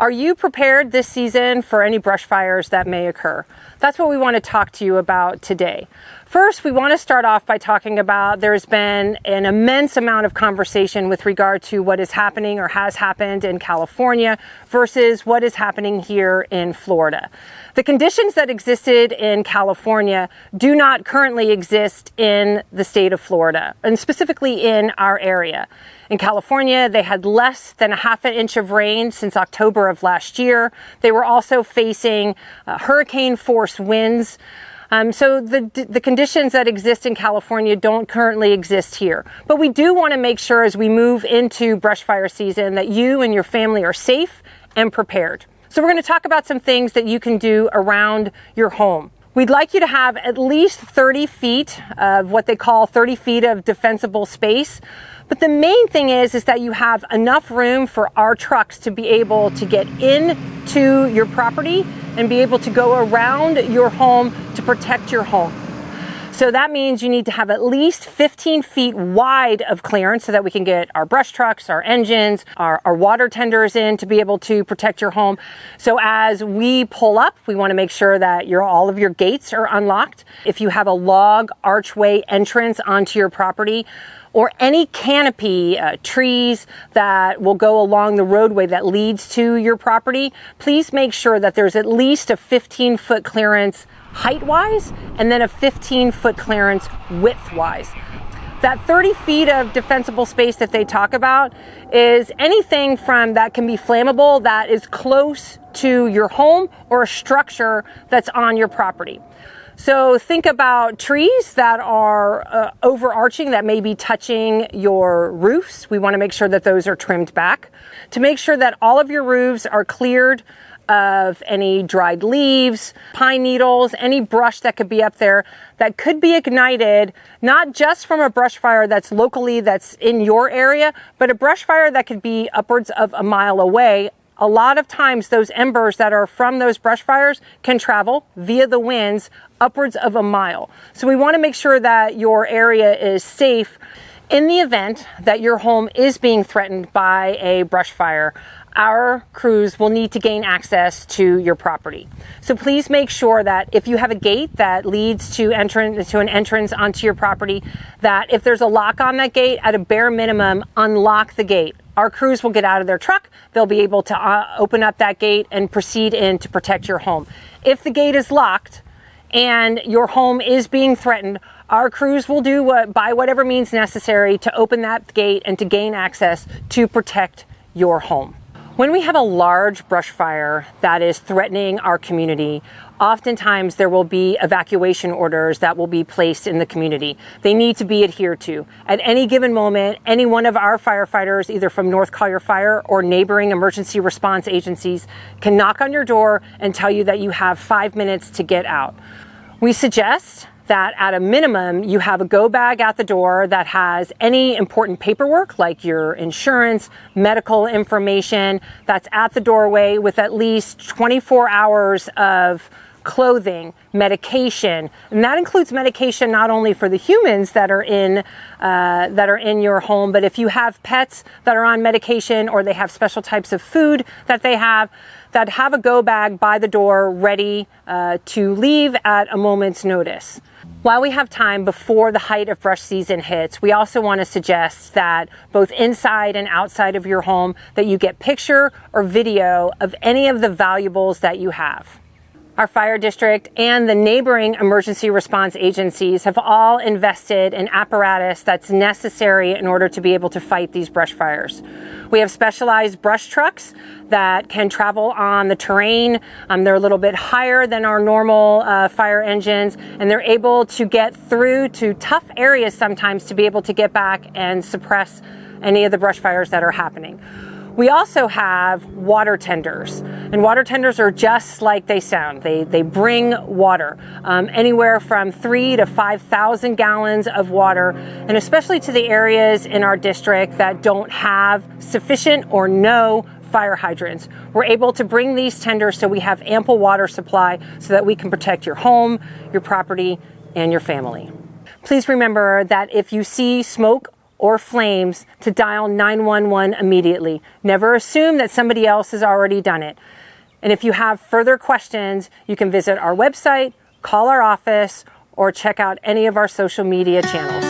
Are you prepared this season for any brush fires that may occur? That's what we want to talk to you about today. First, we want to start off by talking about there's been an immense amount of conversation with regard to what is happening or has happened in California versus what is happening here in Florida. The conditions that existed in California do not currently exist in the state of Florida, and specifically in our area. In California, they had less than a half an inch of rain since October of last year. They were also facing hurricane force winds. So the conditions that exist in California don't currently exist here. But we do want to make sure as we move into brush fire season that you and your family are safe and prepared. So we're going to talk about some things that you can do around your home. We'd like you to have at least 30 feet of what they call 30 feet of defensible space. But the main thing is that you have enough room for our trucks to be able to get into your property and be able to go around your home to protect your home. So that means you need to have at least 15 feet wide of clearance so that we can get our brush trucks, our engines, our water tenders in to be able to protect your home. So as we pull up, we want to make sure that all of your gates are unlocked. If you have a log archway entrance onto your property, or any canopy, trees that will go along the roadway that leads to your property, please make sure that there's at least a 15-foot clearance height-wise and then a 15-foot clearance width-wise. That 30 feet of defensible space that they talk about is anything from that can be flammable that is close to your home or a structure that's on your property. So think about trees that are overarching, that may be touching your roofs. We want to make sure that those are trimmed back. To make sure that all of your roofs are cleared of any dried leaves, pine needles, any brush that could be up there that could be ignited, not just from a brush fire that's in your area, but a brush fire that could be upwards of a mile away. A lot of times those embers that are from those brush fires can travel via the winds upwards of a mile. So we want to make sure that your area is safe. In the event that your home is being threatened by a brush fire, our crews will need to gain access to your property. So please make sure that if you have a gate that leads to an entrance onto your property, that if there's a lock on that gate, at a bare minimum, unlock the gate. Our crews will get out of their truck. They'll be able to open up that gate and proceed in to protect your home. If the gate is locked and your home is being threatened, our crews will by whatever means necessary to open that gate and to gain access to protect your home. When we have a large brush fire that is threatening our community, oftentimes there will be evacuation orders that will be placed in the community. They need to be adhered to. At any given moment, any one of our firefighters, either from North Collier Fire or neighboring emergency response agencies, can knock on your door and tell you that you have 5 minutes to get out. We suggest that at a minimum, you have a go bag at the door that has any important paperwork like your insurance, medical information that's at the doorway, with at least 24 hours of clothing, medication, and that includes medication not only for the humans that are in your home, but if you have pets that are on medication or they have special types of food that they have a go bag by the door ready to leave at a moment's notice. While we have time before the height of brush season hits, we also want to suggest that both inside and outside of your home that you get picture or video of any of the valuables that you have. Our fire district and the neighboring emergency response agencies have all invested in apparatus that's necessary in order to be able to fight these brush fires. We have specialized brush trucks that can travel on the terrain. They're a little bit higher than our normal fire engines, and they're able to get through to tough areas sometimes to be able to get back and suppress any of the brush fires that are happening. We also have water tenders, and water tenders are just like they sound. They bring water, anywhere from 3,000 to 5,000 gallons of water, and especially to the areas in our district that don't have sufficient or no fire hydrants. We're able to bring these tenders so we have ample water supply so that we can protect your home, your property, and your family. Please remember that if you see smoke or flames to dial 911 immediately. Never assume that somebody else has already done it. And if you have further questions, you can visit our website, call our office, or check out any of our social media channels.